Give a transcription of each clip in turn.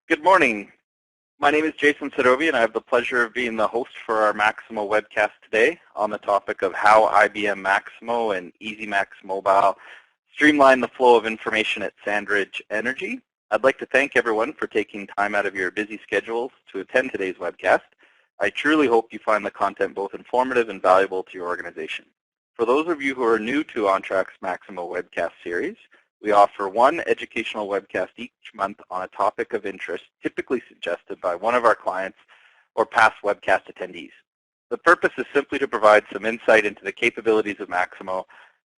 Good morning. My name is Jason Sadovi, and I have the pleasure of being the host for our Maximo webcast today on the topic of how IBM Maximo and EZMaxMobile streamline the flow of information at SandRidge Energy. I'd like to thank everyone for taking time out of your busy schedules to attend today's webcast. I truly hope you find the content both informative and valuable to your organization. For those of you who are new to OnTrack's Maximo webcast series, we offer one educational webcast each month on a topic of interest, typically suggested by one of our clients or past webcast attendees. The purpose is simply to provide some insight into the capabilities of Maximo.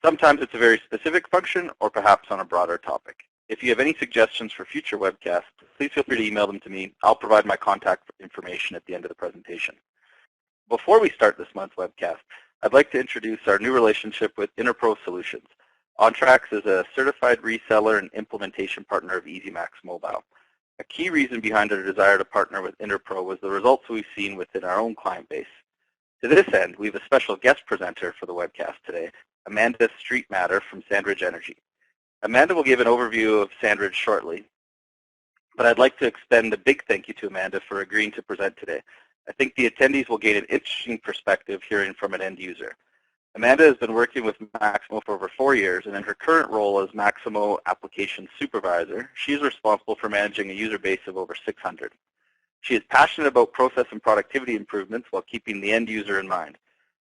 Sometimes it's a very specific function or perhaps on a broader topic. If you have any suggestions for future webcasts, please feel free to email them to me. I'll provide my contact information at the end of the presentation. Before we start this month's webcast, I'd like to introduce our new relationship with Interpro Solutions. OnTrack is a certified reseller and implementation partner of EZMaxMobile. A key reason behind our desire to partner with Interpro was the results we've seen within our own client base. To this end, we have a special guest presenter for the webcast today, Amanda Streetmatter from SandRidge Energy. Amanda will give an overview of SandRidge shortly, but I'd like to extend a big thank you to Amanda for agreeing to present today. I think the attendees will gain an interesting perspective hearing from an end user. Amanda has been working with Maximo for over 4 years, and in her current role as Maximo Application Supervisor, she is responsible for managing a user base of over 600. She is passionate about process and productivity improvements while keeping the end user in mind.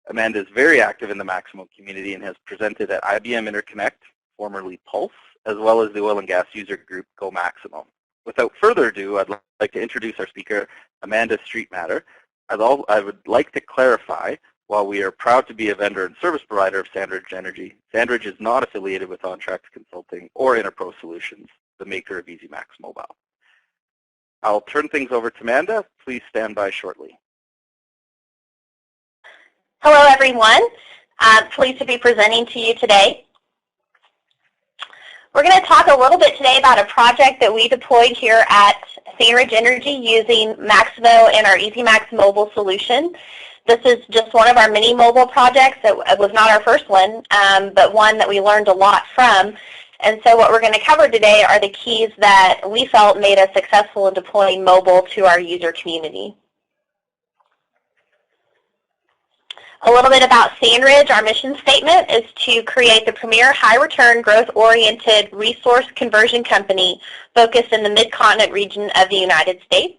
Amanda is very active in the Maximo community and has presented at IBM Interconnect, formerly Pulse, as well as the oil and gas user group Go Maximo. Without further ado, I'd like to introduce our speaker, Amanda Streetmatter. I would like to clarify, while we are proud to be a vendor and service provider of SandRidge Energy, SandRidge is not affiliated with OnTrack Consulting or Interpro Solutions, the maker of EZMaxMobile. I'll turn things over to Amanda. Please stand by shortly. Hello, everyone. Pleased to be presenting to you today. We're going to talk a little bit today about a project that we deployed here at SandRidge Energy using Maximo and our EZMaxMobile solution. This is just one of our mini mobile projects. It was not our first one, but one that we learned a lot from. And so what we're going to cover today are the keys that we felt made us successful in deploying mobile to our user community. A little bit about SandRidge. Our mission statement is to create the premier high-return, growth-oriented resource conversion company focused in the Midcontinent region of the United States.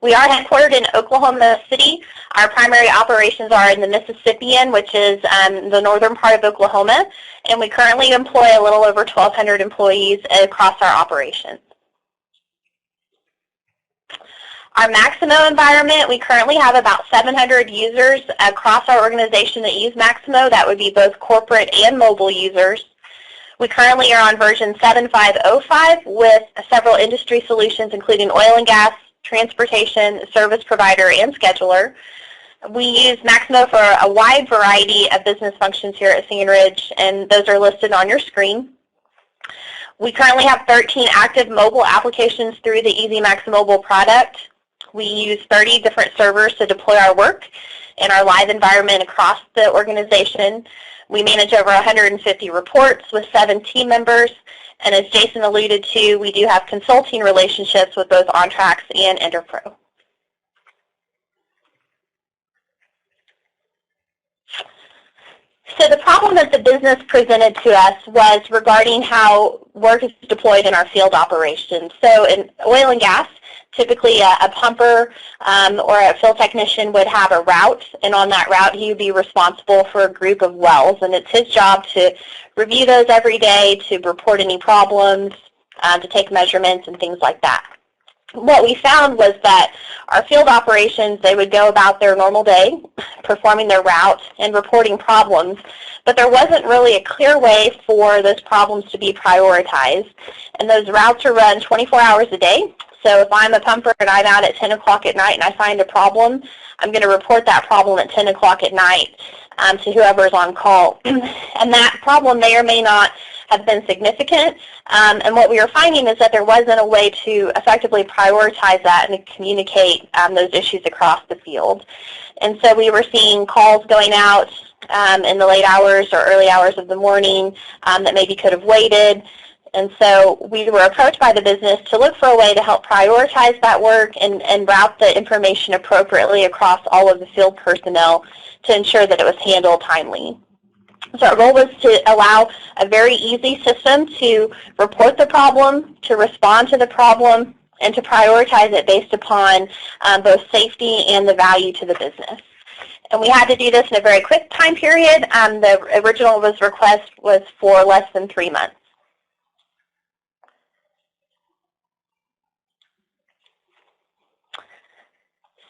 We are headquartered in Oklahoma City. Our primary operations are in the Mississippian, which is the northern part of Oklahoma, and we currently employ a little over 1,200 employees across our operations. Our Maximo environment, we currently have about 700 users across our organization that use Maximo. That would be both corporate and mobile users. We currently are on version 7.5.05 with several industry solutions, including oil and gas, transportation, service provider, and scheduler. We use Maximo for a wide variety of business functions here at SandRidge, and those are listed on your screen. We currently have 13 active mobile applications through the EZMaxMobile product. We use 30 different servers to deploy our work in our live environment across the organization. We manage over 150 reports with 7 team members. And as Jason alluded to, we do have consulting relationships with both OnTrack and Interpro. So the problem that the business presented to us was regarding how work is deployed in our field operations. So in oil and gas, typically a pumper or a field technician would have a route, and on that route he would be responsible for a group of wells, and it's his job to review those every day, to report any problems, to take measurements and things like that. What we found was that our field operations, they would go about their normal day, performing their route and reporting problems, but there wasn't really a clear way for those problems to be prioritized. And those routes are run 24 hours a day. So if I'm a pumper and I'm out at 10 o'clock at night and I find a problem, I'm going to report that problem at 10 o'clock at night to whoever's on call. And that problem may or may not have been significant. And what we were finding is that there wasn't a way to effectively prioritize that and communicate those issues across the field. And so we were seeing calls going out in the late hours or early hours of the morning that maybe could have waited. And so we were approached by the business to look for a way to help prioritize that work and route the information appropriately across all of the field personnel to ensure that it was handled timely. So our goal was to allow a very easy system to report the problem, to respond to the problem, and to prioritize it based upon both safety and the value to the business. And we had to do this in a very quick time period. The original request was for less than 3 months.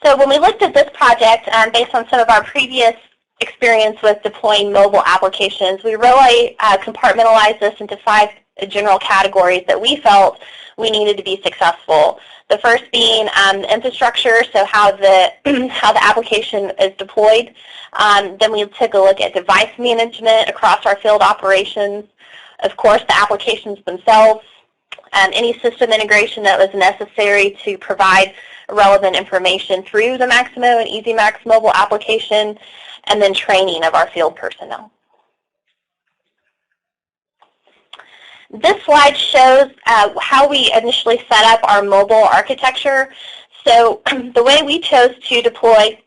So when we looked at this project, based on some of our previous experience with deploying mobile applications, we really compartmentalized this into 5 general categories that we felt we needed to be successful. The first being infrastructure, so how the application is deployed. Then we took a look at device management across our field operations. Of course, the applications themselves, any system integration that was necessary to provide relevant information through the Maximo and EZMaxMobile application, and then training of our field personnel. This slide shows how we initially set up our mobile architecture. So the way we chose to deploy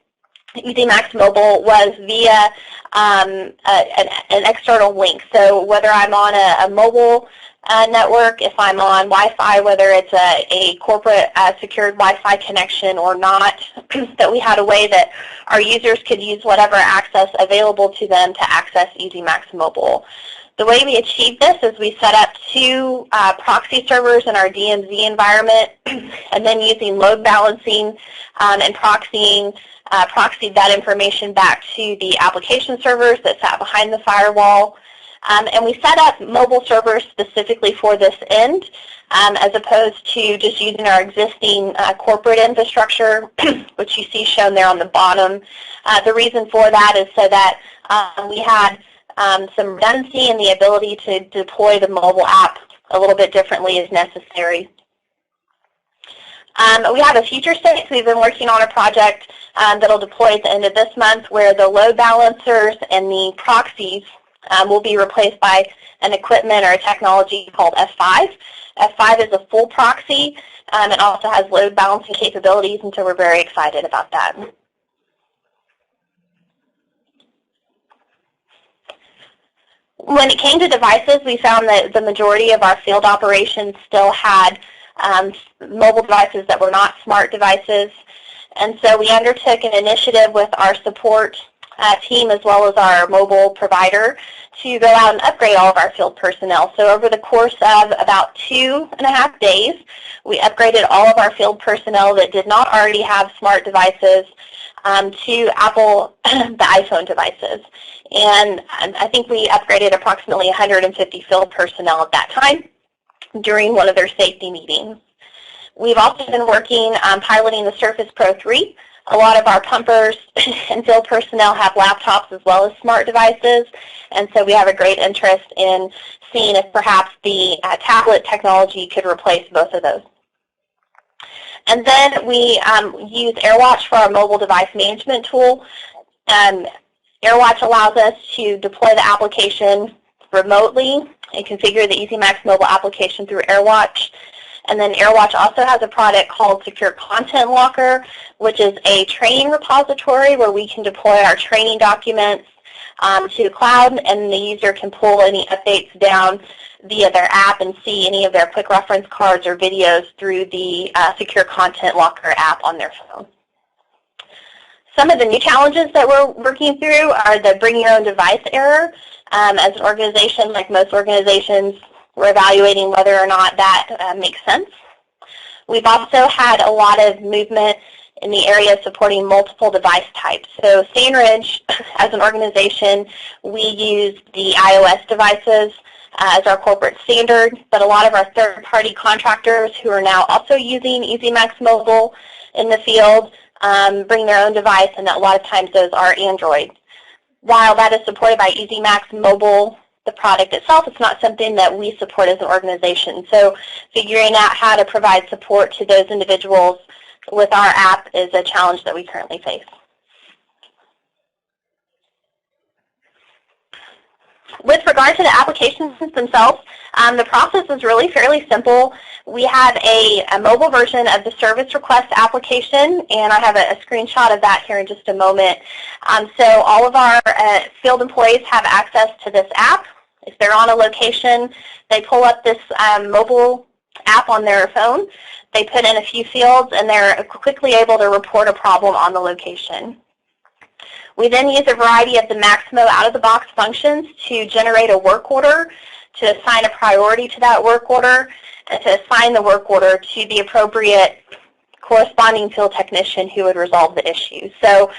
EZMaxMobile was via an external link. So whether I'm on a mobile network, if I'm on Wi-Fi, whether it's a corporate secured Wi-Fi connection or not, that we had a way that our users could use whatever access available to them to access EZMaxMobile. The way we achieved this is we set up 2 proxy servers in our DMZ environment, and then using load balancing and proxied that information back to the application servers that sat behind the firewall. And we set up mobile servers specifically for this end, as opposed to just using our existing corporate infrastructure, which you see shown there on the bottom. The reason for that is so that we had some redundancy and the ability to deploy the mobile app a little bit differently as necessary. We have a future state. We've been working on a project that will deploy at the end of this month, where the load balancers and the proxies will be replaced by an equipment or a technology called F5. F5 is a full proxy. It also has load balancing capabilities, and so we're very excited about that. When it came to devices, we found that the majority of our field operations still had mobile devices that were not smart devices. And so we undertook an initiative with our support team as well as our mobile provider to go out and upgrade all of our field personnel. So over the course of about 2.5 days, we upgraded all of our field personnel that did not already have smart devices to Apple, the iPhone devices. And I think we upgraded approximately 150 field personnel at that time during one of their safety meetings. We've also been working on piloting the Surface Pro 3. A lot of our pumpers and field personnel have laptops as well as smart devices, and so we have a great interest in seeing if perhaps the tablet technology could replace both of those. And then we use AirWatch for our mobile device management tool. AirWatch allows us to deploy the application remotely and configure the EZMaxMobile application through AirWatch. And then AirWatch also has a product called Secure Content Locker, which is a training repository where we can deploy our training documents to the cloud, and the user can pull any updates down via their app and see any of their quick reference cards or videos through the Secure Content Locker app on their phone. Some of the new challenges that we're working through are the bring your own device error. As an organization, like most organizations, we're evaluating whether or not that makes sense. We've also had a lot of movement in the area of supporting multiple device types. So SandRidge, as an organization, we use the iOS devices as our corporate standard, but a lot of our third-party contractors who are now also using EZMaxMobile in the field bring their own device, and a lot of times those are Android. While that is supported by EZMaxMobile, the product itself, it's not something that we support as an organization. So figuring out how to provide support to those individuals with our app is a challenge that we currently face. With regard to the applications themselves, the process is really fairly simple. We have a mobile version of the service request application, and I have a screenshot of that here in just a moment. So all of our field employees have access to this app. If they're on a location, they pull up this mobile app on their phone. They put in a few fields, and they're quickly able to report a problem on the location. We then use a variety of the Maximo out-of-the-box functions to generate a work order, to assign a priority to that work order, and to assign the work order to the appropriate corresponding field technician who would resolve the issue. So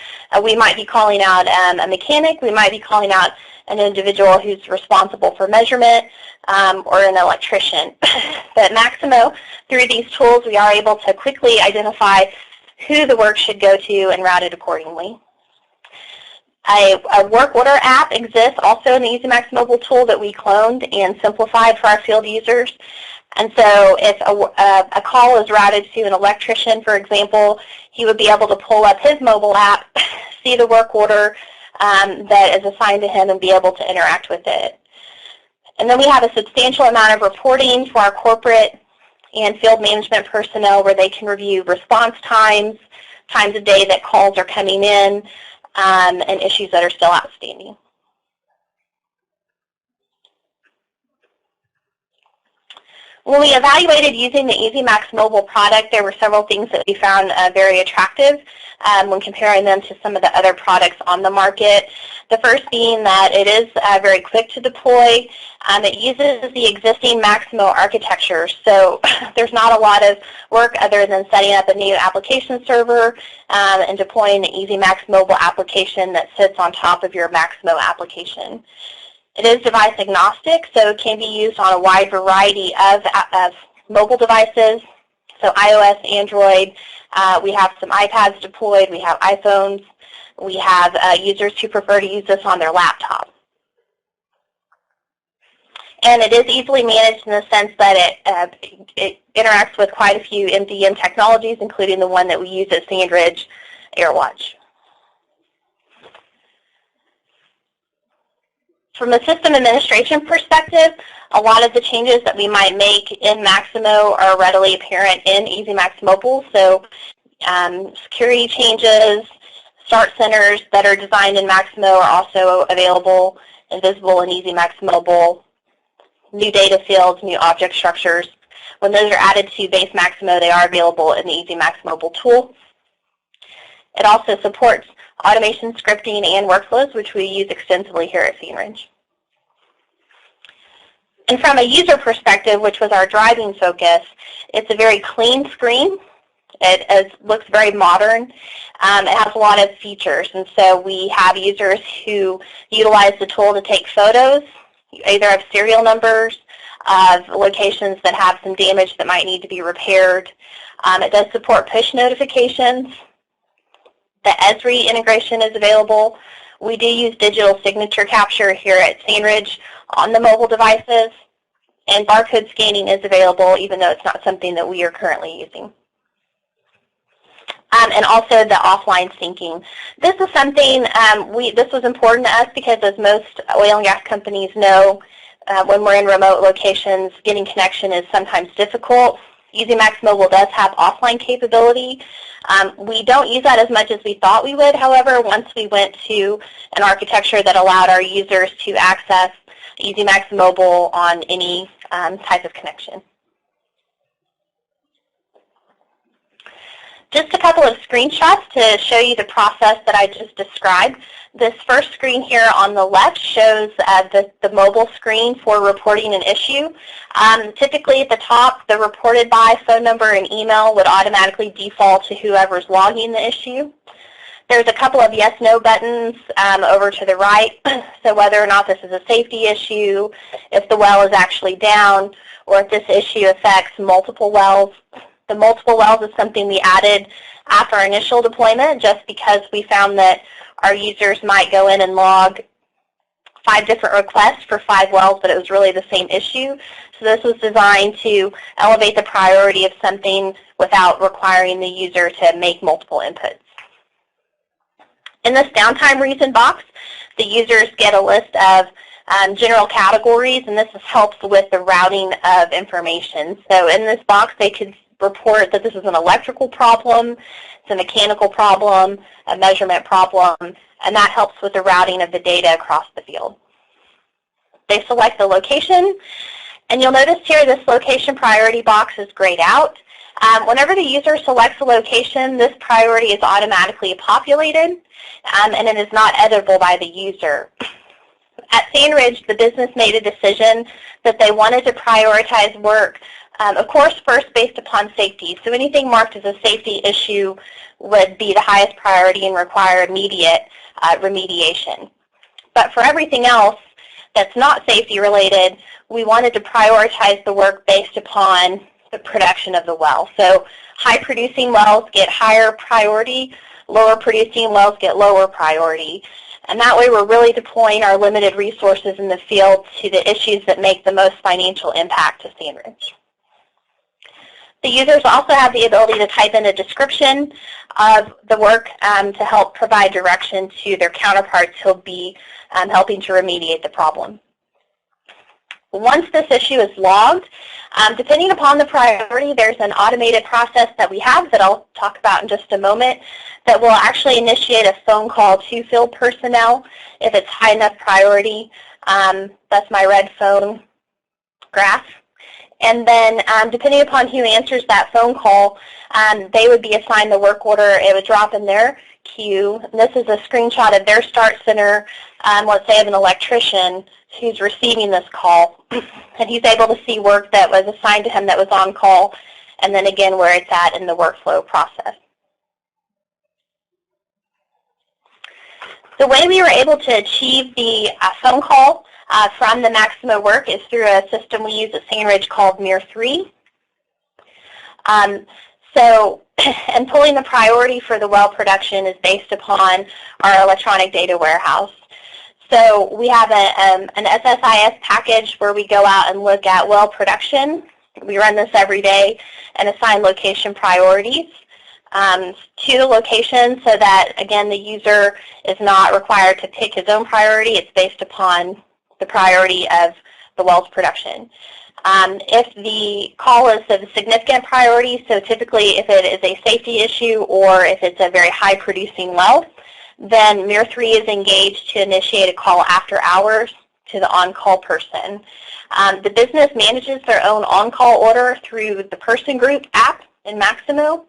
we might be calling out a mechanic, we might be calling out an individual who's responsible for measurement, or an electrician. But Maximo, through these tools, we are able to quickly identify who the work should go to and route it accordingly. A work order app exists also in the EZMaxMobile tool that we cloned and simplified for our field users. And so if a call is routed to an electrician, for example, he would be able to pull up his mobile app, see the work order that is assigned to him, and be able to interact with it. And then we have a substantial amount of reporting for our corporate and field management personnel where they can review response times, times of day that calls are coming in, and issues that are still outstanding. When we evaluated using the EZMaxMobile product, there were several things that we found very attractive when comparing them to some of the other products on the market. The first being that it is very quick to deploy. It uses the existing Maximo architecture, so there's not a lot of work other than setting up a new application server and deploying an EZMaxMobile application that sits on top of your Maximo application. It is device agnostic, so it can be used on a wide variety of mobile devices, so iOS, Android. We have some iPads deployed. We have iPhones. We have users who prefer to use this on their laptop. And it is easily managed in the sense that it interacts with quite a few MDM technologies, including the one that we use at SandRidge AirWatch. From a system administration perspective, a lot of the changes that we might make in Maximo are readily apparent in EZMaxMobile. So security changes, start centers that are designed in Maximo are also available and visible in EZMaxMobile. New data fields, new object structures. When those are added to base Maximo, they are available in the EZMaxMobile tool. It also supports automation, scripting, and workflows, which we use extensively here at SandRidge. And from a user perspective, which was our driving focus, it's a very clean screen. It looks very modern. It has a lot of features, and so we have users who utilize the tool to take photos, either of serial numbers, of locations that have some damage that might need to be repaired. It does support push notifications. The EZRI integration is available. We do use digital signature capture here at SandRidge on the mobile devices, and barcode scanning is available, even though it's not something that we are currently using. And also the offline syncing. This is something, this was important to us because, as most oil and gas companies know, when we're in remote locations, getting connection is sometimes difficult. EZMaxMobile does have offline capability. We don't use that as much as we thought we would, however, once we went to an architecture that allowed our users to access EZMaxMobile on any type of connection. Just a couple of screenshots to show you the process that I just described. This first screen here on the left shows the mobile screen for reporting an issue. Typically at the top, the reported by phone number and email would automatically default to whoever's logging the issue. There's a couple of yes/no buttons over to the right, so whether or not this is a safety issue, if the well is actually down, or if this issue affects multiple wells. The multiple wells is something we added after our initial deployment just because we found that our users might go in and log 5 different requests for 5 wells, but it was really the same issue. So this was designed to elevate the priority of something without requiring the user to make multiple inputs. In this downtime reason box, the users get a list of general categories, and this helps with the routing of information. So in this box, they could report that this is an electrical problem, it's a mechanical problem, a measurement problem, and that helps with the routing of the data across the field. They select the location, and you'll notice here this location priority box is grayed out. Whenever the user selects a location, this priority is automatically populated, and it is not editable by the user. At SandRidge, the business made a decision that they wanted to prioritize work, of course, first based upon safety. So anything marked as a safety issue would be the highest priority and require immediate remediation. But for everything else that's not safety related, we wanted to prioritize the work based upon the production of the well. So high producing wells get higher priority, lower producing wells get lower priority. And that way we're really deploying our limited resources in the field to the issues that make the most financial impact to SandRidge. The users also have the ability to type in a description of the work to help provide direction to their counterparts who'll be helping to remediate the problem. Once this issue is logged, depending upon the priority, there's an automated process that we have that I'll talk about in just a moment that will actually initiate a phone call to field personnel if it's high enough priority. That's my red phone graph. And then depending upon who answers that phone call, they would be assigned the work order. It would drop in their queue. And this is a screenshot of their start center, let's say of an electrician who's receiving this call. And he's able to see work that was assigned to him that was on call, and then again where it's at in the workflow process. The way we were able to achieve the phone call from the Maximo work is through a system we use at SandRidge called MIR3. And pulling the priority for the well production is based upon our electronic data warehouse. So we have an SSIS package where we go out and look at well production. We run this every day and assign location priorities to the location so that, again, the user is not required to pick his own priority. It's based upon the priority of the well's production. If the call is of significant priority, so typically if it is a safety issue or if it's a very high producing well, then MIR3 is engaged to initiate a call after hours to the on-call person. The business manages their own on-call order through the Person Group app in Maximo,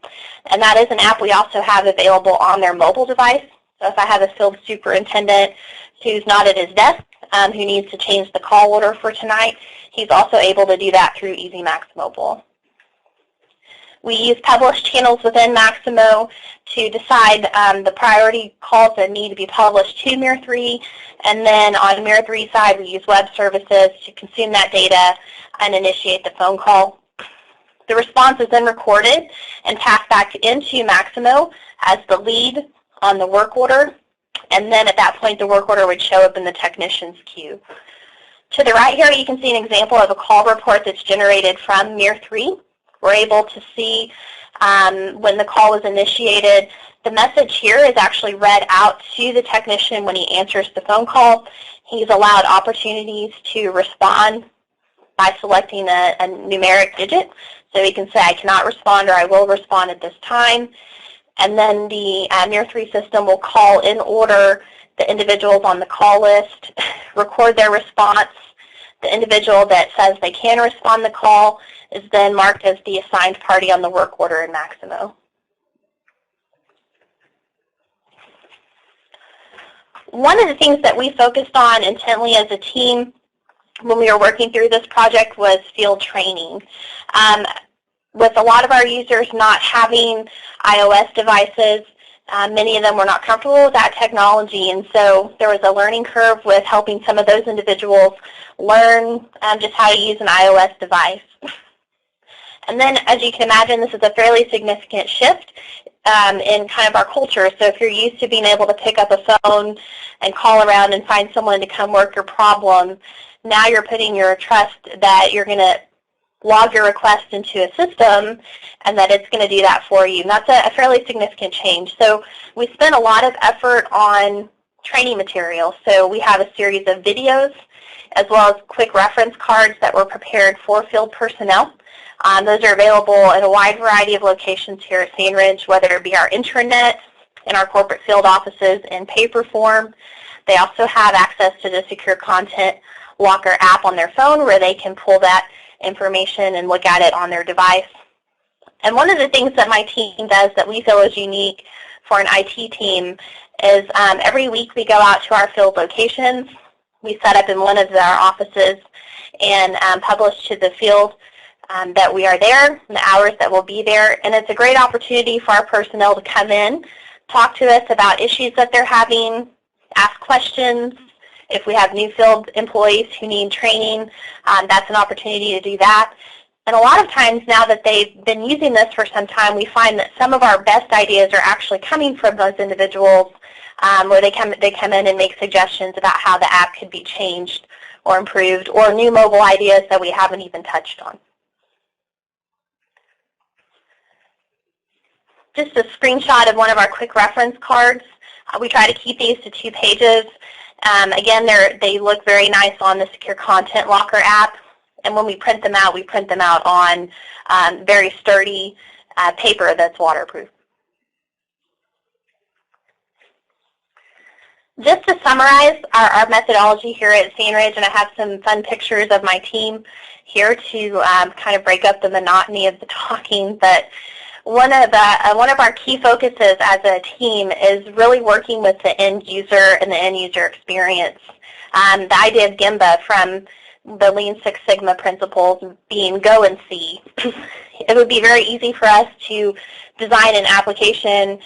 and that is an app we also have available on their mobile device. So if I have a field superintendent who's not at his desk, who needs to change the call order for tonight, he's also able to do that through EZMaxMobile. We use published channels within Maximo to decide the priority calls that need to be published to MIR3, and then on MIR3 side we use web services to consume that data and initiate the phone call. The response is then recorded and passed back into Maximo as the lead on the work order, and then at that point the work order would show up in the technician's queue. To the right here you can see an example of a call report that's generated from MIR3. We're able to see when the call was initiated. The message here is actually read out to the technician when he answers the phone call. He's allowed opportunities to respond by selecting a numeric digit. So he can say, I cannot respond, or I will respond at this time. And then the MIR3 system will call in order the individuals on the call list, record their response. The individual that says they can respond to the call is then marked as the assigned party on the work order in Maximo. One of the things that we focused on intently as a team when we were working through this project was field training. With a lot of our users not having iOS devices, many of them were not comfortable with that technology, and so there was a learning curve with helping some of those individuals learn just how to use an iOS device. And then, as you can imagine, this is a fairly significant shift in kind of our culture. So if you're used to being able to pick up a phone and call around and find someone to come work your problem, now you're putting your trust that you're going to log your request into a system and that it's going to do that for you. And that's a fairly significant change. So we spent a lot of effort on training material. So we have a series of videos as well as quick reference cards that were prepared for field personnel. Those are available in a wide variety of locations here at SandRidge, whether it be our intranet, in our corporate field offices in paper form. They also have access to the Secure Content Locker app on their phone where they can pull that information and look at it on their device. And one of the things that my team does that we feel is unique for an IT team is every week we go out to our field locations. We set up in one of our offices and publish to the field that we are there, and the hours that we'll be there. And it's a great opportunity for our personnel to come in, talk to us about issues that they're having, ask questions. If we have new field employees who need training, that's an opportunity to do that. And a lot of times now that they've been using this for some time, we find that some of our best ideas are actually coming from those individuals where they come in and make suggestions about how the app could be changed or improved, or new mobile ideas that we haven't even touched on. Just a screenshot of one of our quick reference cards. We try to keep these to 2 pages. Again, they look very nice on the Secure Content Locker app. And when we print them out on very sturdy paper that's waterproof. Just to summarize our methodology here at SandRidge, and I have some fun pictures of my team here to kind of break up the monotony of the talking, but one of our key focuses as a team is really working with the end user and the end user experience. The idea of GIMBA from the Lean Six Sigma principles being go and see. It would be very easy for us to design an application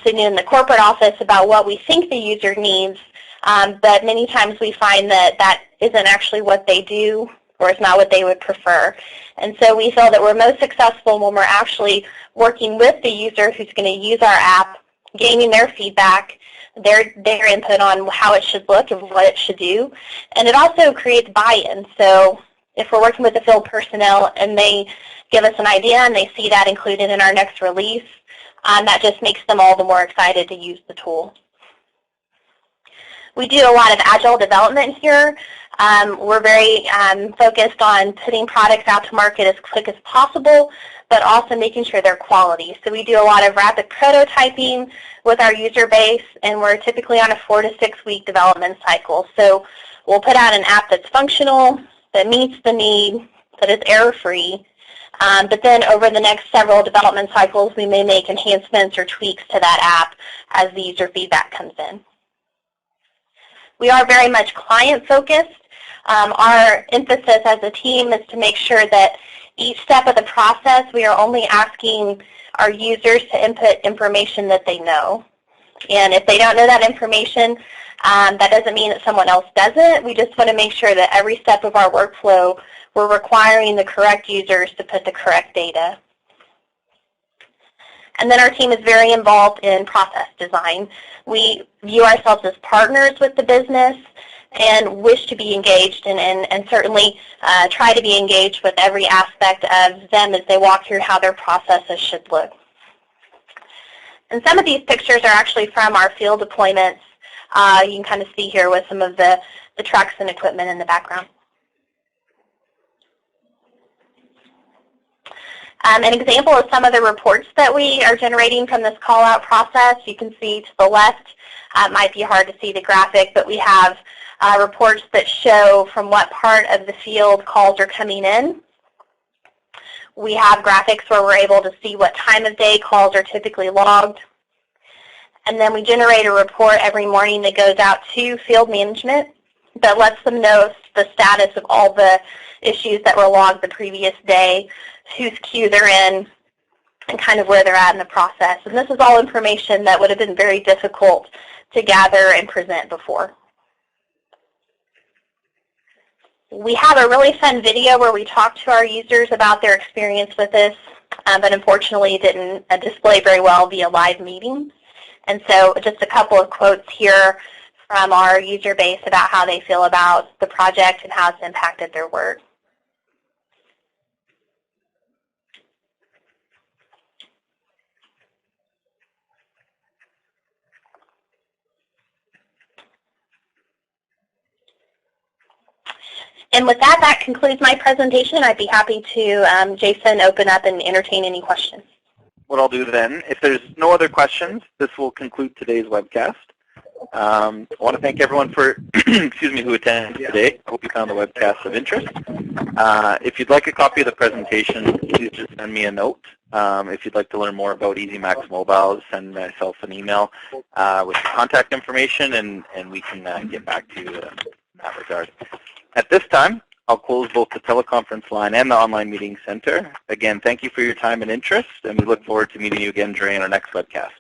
sitting in the corporate office about what we think the user needs, but many times we find that that isn't actually what they do, or it's not what they would prefer. And so we feel that we're most successful when we're actually working with the user who's going to use our app, gaining their feedback, their input on how it should look and what it should do. And it also creates buy-in. So if we're working with the field personnel and they give us an idea and they see that included in our next release, that just makes them all the more excited to use the tool. We do a lot of agile development here. We're very focused on putting products out to market as quick as possible, but also making sure they're quality. So we do a lot of rapid prototyping with our user base, and we're typically on a 4 to 6 week development cycle. So we'll put out an app that's functional, that meets the need, that is error-free, but then over the next several development cycles, we may make enhancements or tweaks to that app as the user feedback comes in. We are very much client-focused. Our emphasis as a team is to make sure that each step of the process, we are only asking our users to input information that they know. And if they don't know that information, that doesn't mean that someone else doesn't. We just want to make sure that every step of our workflow, we're requiring the correct users to put the correct data. And then our team is very involved in process design. We view ourselves as partners with the business and wish to be engaged and certainly try to be engaged with every aspect of them as they walk through how their processes should look. And some of these pictures are actually from our field deployments. You can kind of see here with some of the trucks and equipment in the background. An example of some of the reports that we are generating from this call-out process, you can see to the left, it might be hard to see the graphic, but we have reports that show from what part of the field calls are coming in. We have graphics where we're able to see what time of day calls are typically logged. And then we generate a report every morning that goes out to field management that lets them know the status of all the issues that were logged the previous day, whose queue they're in, and kind of where they're at in the process. And this is all information that would have been very difficult to gather and present before. We have a really fun video where we talk to our users about their experience with this, but unfortunately it didn't display very well via live meeting. And so just a couple of quotes here from our user base about how they feel about the project and how it's impacted their work. And with that, that concludes my presentation. I'd be happy to, Jason, open up and entertain any questions. What I'll do then, if there's no other questions, this will conclude today's webcast. I want to thank everyone for, excuse me, who attended today. I hope you found the webcast of interest. If you'd like a copy of the presentation, please just send me a note. If you'd like to learn more about EZMaxMobile, send myself an email with contact information, and we can get back to you in that regard. At this time, I'll close both the teleconference line and the online meeting center. Again, thank you for your time and interest, and we look forward to meeting you again during our next webcast.